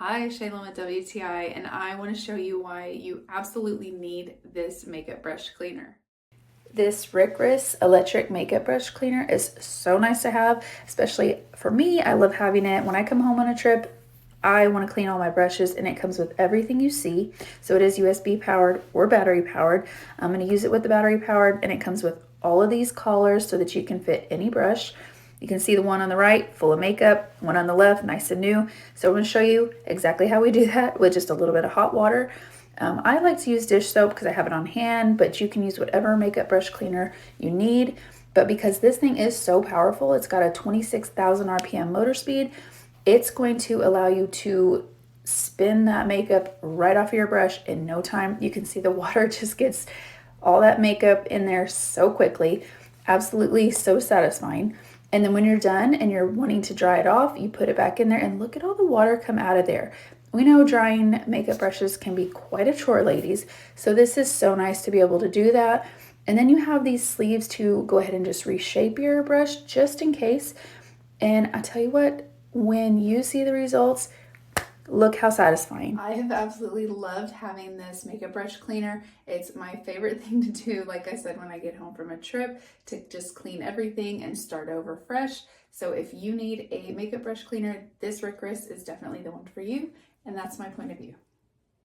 Hi, Shaylin with WTI, and I want to show you why you absolutely need this makeup brush cleaner. This RICRIS electric makeup brush cleaner is so nice to have, especially for me. I love having it when I come home on a trip. I want to clean all my brushes, and it comes with everything you see. So it is USB powered or battery powered. I'm going to use it with the battery powered, and it comes with all of these collars so that you can fit any brush. You can see the one on the right, full of makeup, one on the left, nice and new. So I'm going to show you exactly how we do that with just a little bit of hot water. I like to use dish soap because I have it on hand, but you can use whatever makeup brush cleaner you need. But because this thing is so powerful, it's got a 26,000 RPM motor speed, it's going to allow you to spin that makeup right off of your brush in no time. You can see the water just gets all that makeup in there so quickly. Absolutely so satisfying. And then when you're done and you're wanting to dry it off, you put it back in there and look at all the water come out of there. We know drying makeup brushes can be quite a chore, ladies. So this is so nice to be able to do that. And then you have these sleeves to go ahead and just reshape your brush just in case. And I tell you what, when you see the results, look how satisfying. I have absolutely loved having this makeup brush cleaner. It's my favorite thing to do, like I said, when I get home from a trip, to just clean everything and start over fresh. So if you need a makeup brush cleaner, this RICRIS is definitely the one for you. And that's my point of view.